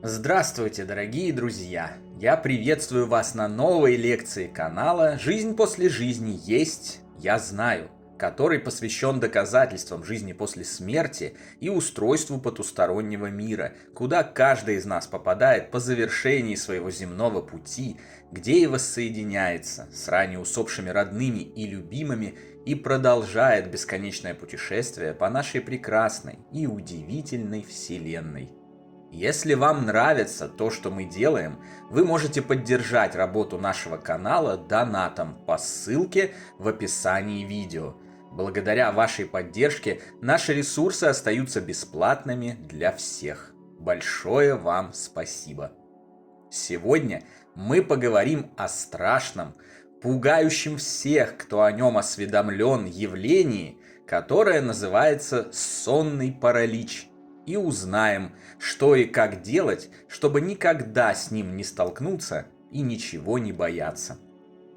Здравствуйте, дорогие друзья! Я приветствую вас на новой лекции канала «Жизнь после жизни есть, я знаю», который посвящен доказательствам жизни после смерти и устройству потустороннего мира, куда каждый из нас попадает по завершении своего земного пути, где и воссоединяется с ранее усопшими родными и любимыми и продолжает бесконечное путешествие по нашей прекрасной и удивительной Вселенной. Если вам нравится то, что мы делаем, вы можете поддержать работу нашего канала донатом по ссылке в описании видео. Благодаря вашей поддержке наши ресурсы остаются бесплатными для всех. Большое вам спасибо. Сегодня мы поговорим о страшном, пугающем всех, кто о нем осведомлен, явлении, которое называется сонный паралич. И узнаем, что и как делать, чтобы никогда с ним не столкнуться и ничего не бояться.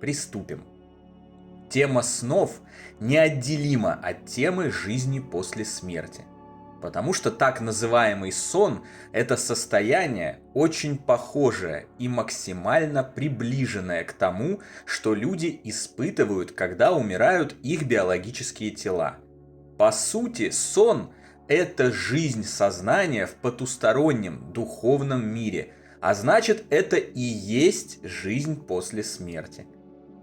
Приступим. Тема снов неотделима от темы жизни после смерти. Потому что так называемый сон – это состояние, очень похожее и максимально приближенное к тому, что люди испытывают, когда умирают их биологические тела. По сути, сон – это жизнь сознания в потустороннем духовном мире, а значит, это и есть жизнь после смерти.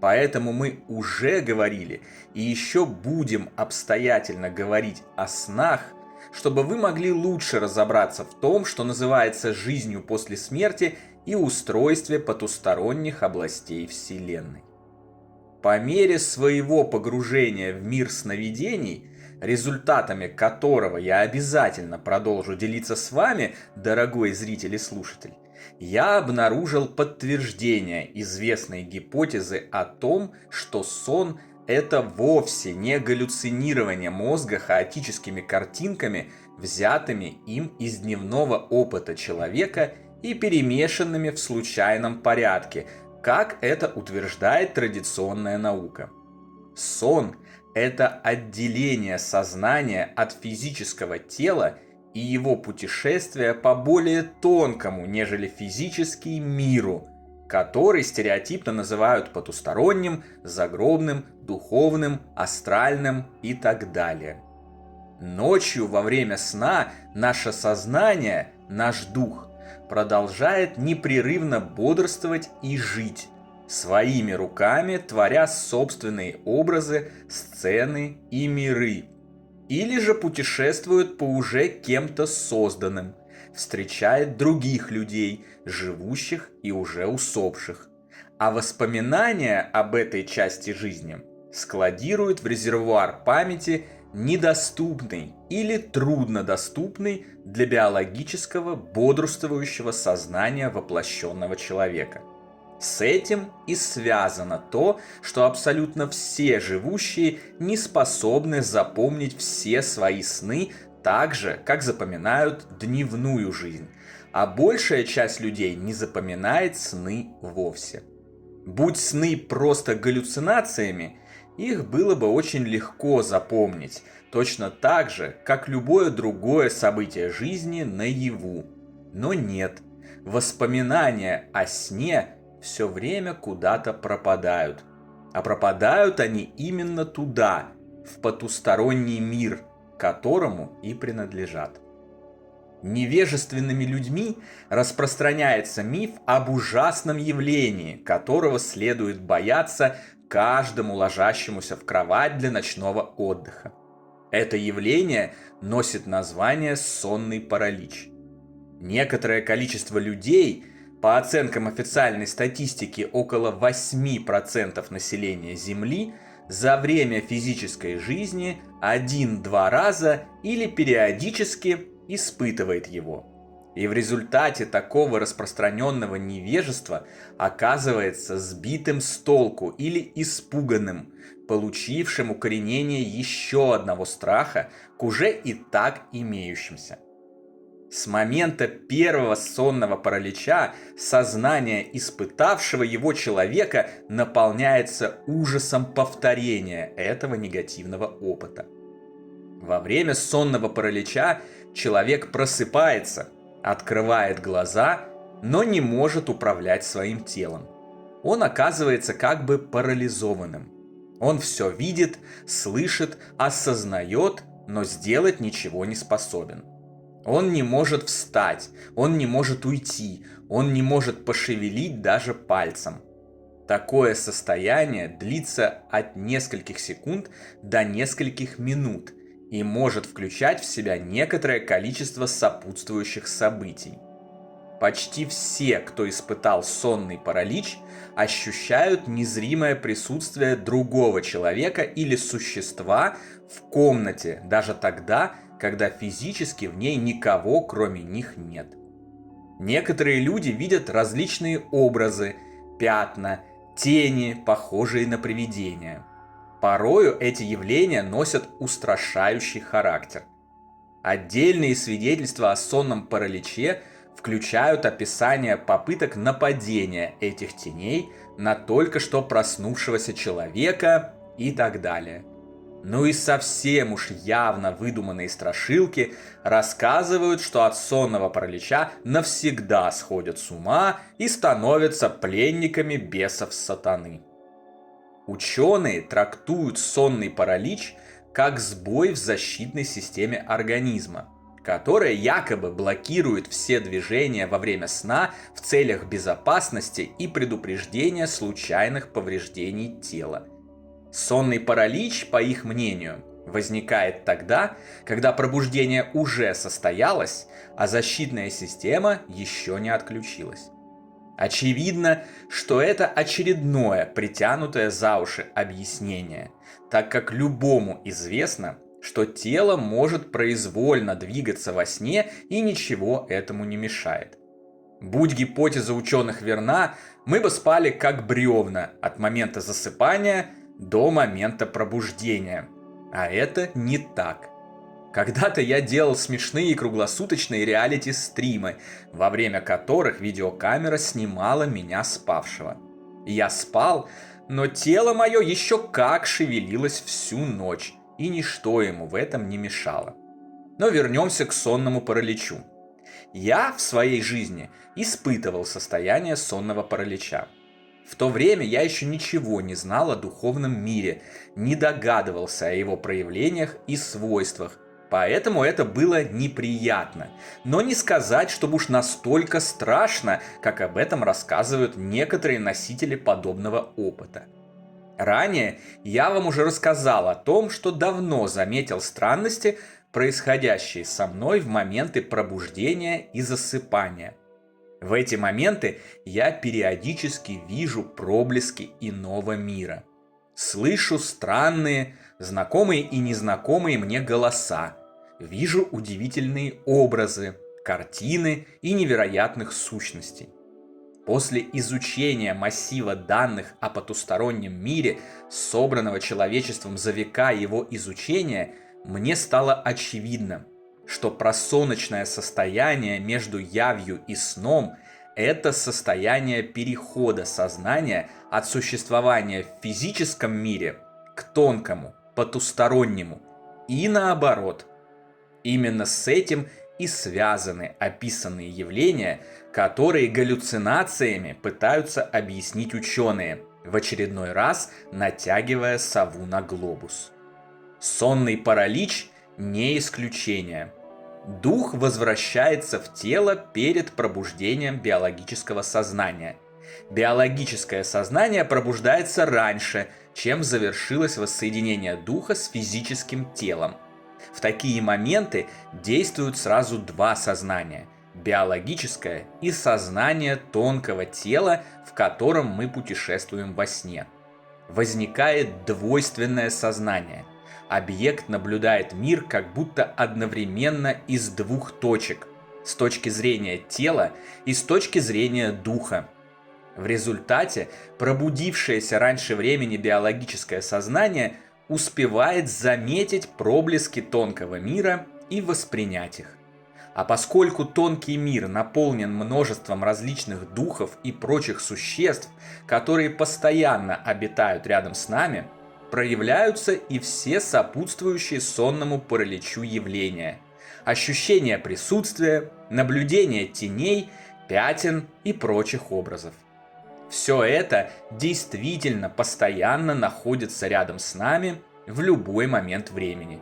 Поэтому мы уже говорили и еще будем обстоятельно говорить о снах, чтобы вы могли лучше разобраться в том, что называется жизнью после смерти и устройстве потусторонних областей Вселенной. По мере своего погружения в мир сновидений, результатами которого я обязательно продолжу делиться с вами, дорогой зритель и слушатель, я обнаружил подтверждение известной гипотезы о том, что сон – это вовсе не галлюцинирование мозга хаотическими картинками, взятыми им из дневного опыта человека и перемешанными в случайном порядке, как это утверждает традиционная наука. Сон – это отделение сознания от физического тела и его путешествие по более тонкому, нежели физический миру, который стереотипно называют потусторонним, загробным, духовным, астральным и так далее. Ночью во время сна наше сознание, наш дух, продолжает непрерывно бодрствовать и жить, своими руками творя собственные образы, сцены и миры, или же путешествует по уже кем-то созданным, встречает других людей, живущих и уже усопших, а воспоминания об этой части жизни складирует в резервуар памяти, недоступный или труднодоступный для биологического бодрствующего сознания воплощенного человека. С этим и связано то, что абсолютно все живущие не способны запомнить все свои сны так же, как запоминают дневную жизнь, а большая часть людей не запоминает сны вовсе. Будь сны просто галлюцинациями, их было бы очень легко запомнить, точно так же, как любое другое событие жизни наяву. Но нет, воспоминания о сне все время куда-то пропадают. А пропадают они именно туда, в потусторонний мир, которому и принадлежат. Невежественными людьми распространяется миф об ужасном явлении, которого следует бояться каждому ложащемуся в кровать для ночного отдыха. Это явление носит название сонный паралич. Некоторое количество людей, по оценкам официальной статистики около 8% населения Земли, за время физической жизни 1-2 раза или периодически испытывает его. И в результате такого распространенного невежества оказывается сбитым с толку или испуганным, получившим укоренение еще одного страха к уже и так имеющимся. С момента первого сонного паралича сознание испытавшего его человека наполняется ужасом повторения этого негативного опыта. Во время сонного паралича человек просыпается, открывает глаза, но не может управлять своим телом. Он оказывается как бы парализованным. Он все видит, слышит, осознает, но сделать ничего не способен. Он не может встать, он не может уйти, он не может пошевелить даже пальцем. Такое состояние длится от нескольких секунд до нескольких минут и может включать в себя некоторое количество сопутствующих событий. Почти все, кто испытал сонный паралич, ощущают незримое присутствие другого человека или существа в комнате, даже тогда, когда физически в ней никого, кроме них, нет. Некоторые люди видят различные образы, пятна, тени, похожие на привидения. Порою эти явления носят устрашающий характер. Отдельные свидетельства о сонном параличе включают описание попыток нападения этих теней на только что проснувшегося человека и так далее. Ну и совсем уж явно выдуманные страшилки рассказывают, что от сонного паралича навсегда сходят с ума и становятся пленниками бесов сатаны. Ученые трактуют сонный паралич как сбой в защитной системе организма, которая якобы блокирует все движения во время сна в целях безопасности и предупреждения случайных повреждений тела. Сонный паралич, по их мнению, возникает тогда, когда пробуждение уже состоялось, а защитная система еще не отключилась. Очевидно, что это очередное притянутое за уши объяснение, так как любому известно, что тело может произвольно двигаться во сне и ничего этому не мешает. Будь гипотеза ученых верна, мы бы спали как бревна от момента засыпания до момента пробуждения. А это не так. Когда-то я делал смешные круглосуточные реалити-стримы, во время которых видеокамера снимала меня спавшего. Я спал, но тело мое еще как шевелилось всю ночь, и ничто ему в этом не мешало. Но вернемся к сонному параличу. Я в своей жизни испытывал состояние сонного паралича. В то время я еще ничего не знал о духовном мире, не догадывался о его проявлениях и свойствах, поэтому это было неприятно, но не сказать, чтобы уж настолько страшно, как об этом рассказывают некоторые носители подобного опыта. Ранее я вам уже рассказал о том, что давно заметил странности, происходящие со мной в моменты пробуждения и засыпания. В эти моменты я периодически вижу проблески иного мира. Слышу странные, знакомые и незнакомые мне голоса. Вижу удивительные образы, картины и невероятных сущностей. После изучения массива данных о потустороннем мире, собранного человечеством за века его изучения, мне стало очевидно, что просоночное состояние между явью и сном – это состояние перехода сознания от существования в физическом мире к тонкому, потустороннему, и наоборот. Именно с этим и связаны описанные явления, которые галлюцинациями пытаются объяснить ученые, в очередной раз натягивая сову на глобус. Сонный паралич не исключение. Дух возвращается в тело перед пробуждением биологического сознания. Биологическое сознание пробуждается раньше, чем завершилось воссоединение духа с физическим телом. В такие моменты действуют сразу два сознания – биологическое и сознание тонкого тела, в котором мы путешествуем во сне. Возникает двойственное сознание. Объект наблюдает мир как будто одновременно из двух точек – с точки зрения тела и с точки зрения духа. В результате пробудившееся раньше времени биологическое сознание успевает заметить проблески тонкого мира и воспринять их. А поскольку тонкий мир наполнен множеством различных духов и прочих существ, которые постоянно обитают рядом с нами, проявляются и все сопутствующие сонному параличу явления. ощущение присутствия, наблюдение теней, пятен и прочих образов. Все это действительно постоянно находится рядом с нами в любой момент времени.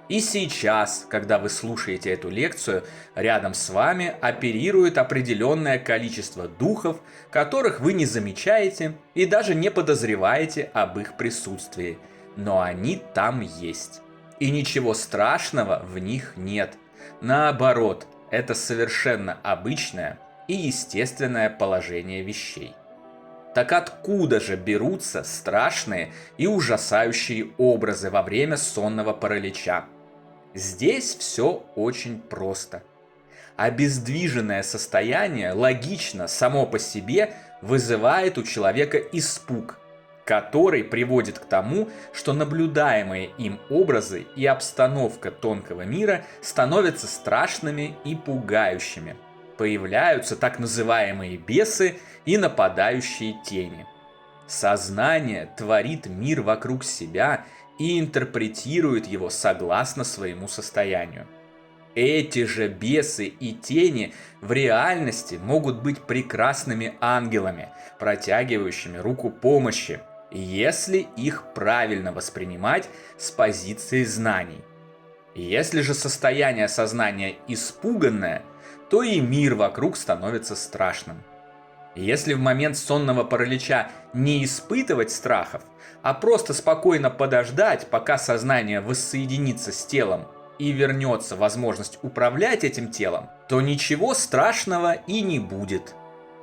И сейчас, когда вы слушаете эту лекцию, рядом с вами оперирует определенное количество духов, которых вы не замечаете и даже не подозреваете об их присутствии. Но они там есть. И ничего страшного в них нет. Наоборот, это совершенно обычное и естественное положение вещей. Так откуда же берутся страшные и ужасающие образы во время сонного паралича? Здесь все очень просто. Обездвиженное состояние логично само по себе вызывает у человека испуг, который приводит к тому, что наблюдаемые им образы и обстановка тонкого мира становятся страшными и пугающими. Появляются так называемые бесы и нападающие тени. Сознание творит мир вокруг себя и интерпретирует его согласно своему состоянию. Эти же бесы и тени в реальности могут быть прекрасными ангелами, протягивающими руку помощи, если их правильно воспринимать с позиции знаний. Если же состояние сознания испуганное, то и мир вокруг становится страшным. Если в момент сонного паралича не испытывать страхов, а просто спокойно подождать, пока сознание воссоединится с телом и вернется возможность управлять этим телом, то ничего страшного и не будет.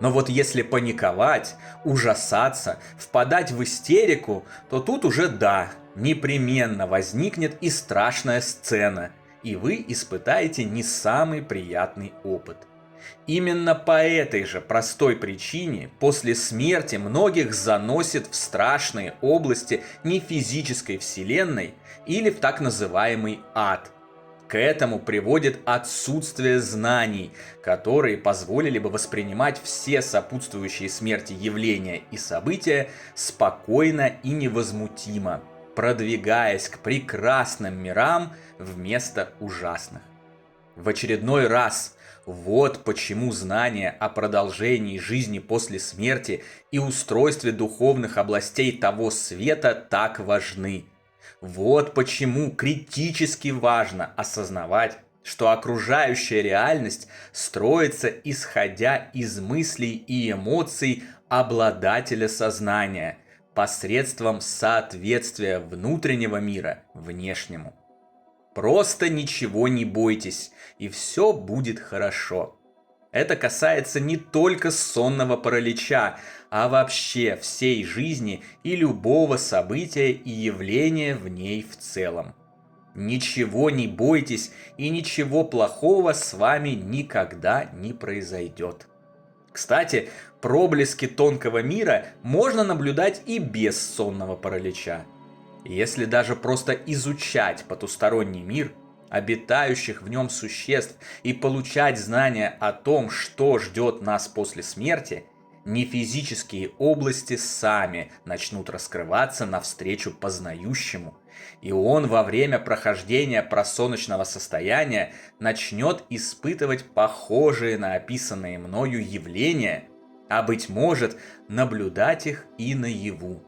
Но вот если паниковать, ужасаться, впадать в истерику, то тут уже да, непременно возникнет и страшная сцена, и вы испытаете не самый приятный опыт. Именно по этой же простой причине после смерти многих заносит в страшные области нефизической вселенной или в так называемый ад. К этому приводит отсутствие знаний, которые позволили бы воспринимать все сопутствующие смерти явления и события спокойно и невозмутимо, продвигаясь к прекрасным мирам вместо ужасных. В очередной раз вот почему знания о продолжении жизни после смерти и устройстве духовных областей того света так важны. Вот почему критически важно осознавать, что окружающая реальность строится исходя из мыслей и эмоций обладателя сознания посредством соответствия внутреннего мира внешнему. Просто ничего не бойтесь, и все будет хорошо. Это касается не только сонного паралича, а вообще всей жизни и любого события и явления в ней в целом. Ничего не бойтесь, и ничего плохого с вами никогда не произойдет. Кстати, проблески тонкого мира можно наблюдать и без сонного паралича. Если даже просто изучать потусторонний мир, обитающих в нем существ и получать знания о том, что ждет нас после смерти, нефизические области сами начнут раскрываться навстречу познающему, и он во время прохождения просоночного состояния начнет испытывать похожие на описанные мною явления, а быть может, наблюдать их и наяву.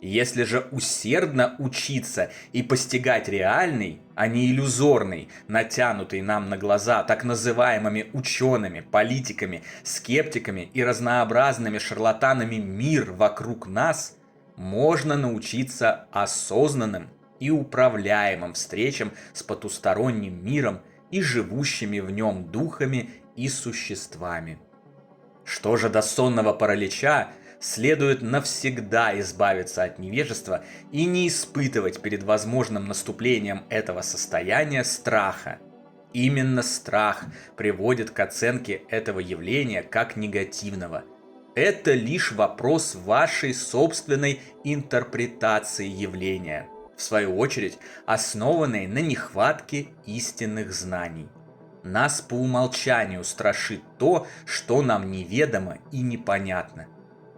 Если же усердно учиться и постигать реальный, а не иллюзорный, натянутый нам на глаза так называемыми учеными, политиками, скептиками и разнообразными шарлатанами мир вокруг нас, можно научиться осознанным и управляемым встречам с потусторонним миром и живущими в нем духами и существами. Что же до сонного паралича, следует навсегда избавиться от невежества и не испытывать перед возможным наступлением этого состояния страха. Именно страх приводит к оценке этого явления как негативного. Это лишь вопрос вашей собственной интерпретации явления, в свою очередь основанной на нехватке истинных знаний. Нас по умолчанию страшит то, что нам неведомо и непонятно.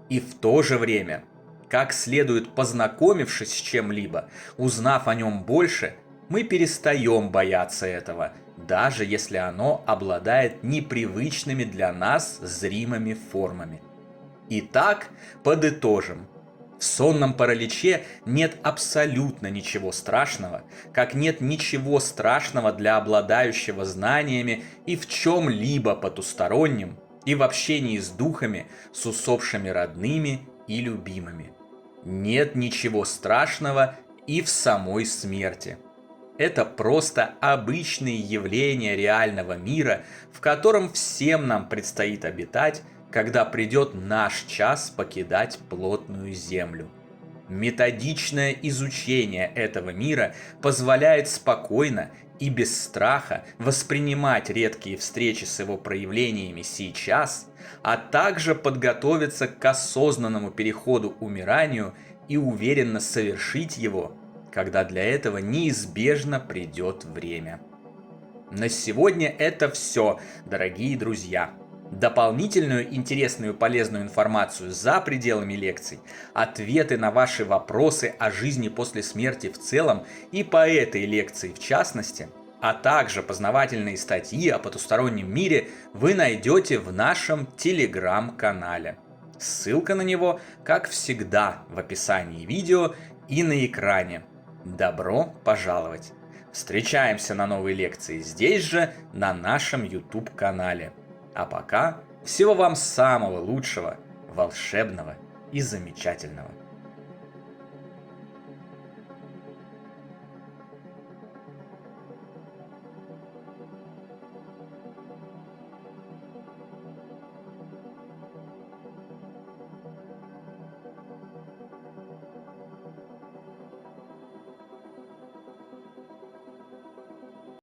И в то же время, как следует познакомившись с чем-либо, узнав о нем больше, мы перестаем бояться этого даже если оно обладает непривычными для нас зримыми формами. Итак, подытожим. В сонном параличе нет абсолютно ничего страшного, как нет ничего страшного для обладающего знаниями и в чем-либо потустороннем, и в общении с духами, с усопшими родными и любимыми. Нет ничего страшного и в самой смерти. Это просто обычные явления реального мира, в котором всем нам предстоит обитать, когда придет наш час покидать плотную землю. Методичное изучение этого мира позволяет спокойно и без страха воспринимать редкие встречи с его проявлениями сейчас, а также подготовиться к осознанному переходу умиранию и уверенно совершить его, когда для этого неизбежно придет время. На сегодня это все, дорогие друзья. Дополнительную интересную и полезную информацию за пределами лекций, ответы на ваши вопросы о жизни после смерти в целом и по этой лекции в частности, а также познавательные статьи о потустороннем мире вы найдете в нашем телеграм-канале. Ссылка на него, как всегда, в описании видео и на экране. Добро пожаловать! Встречаемся на новой лекции здесь же, на нашем YouTube-канале. А пока всего вам самого лучшего, волшебного и замечательного.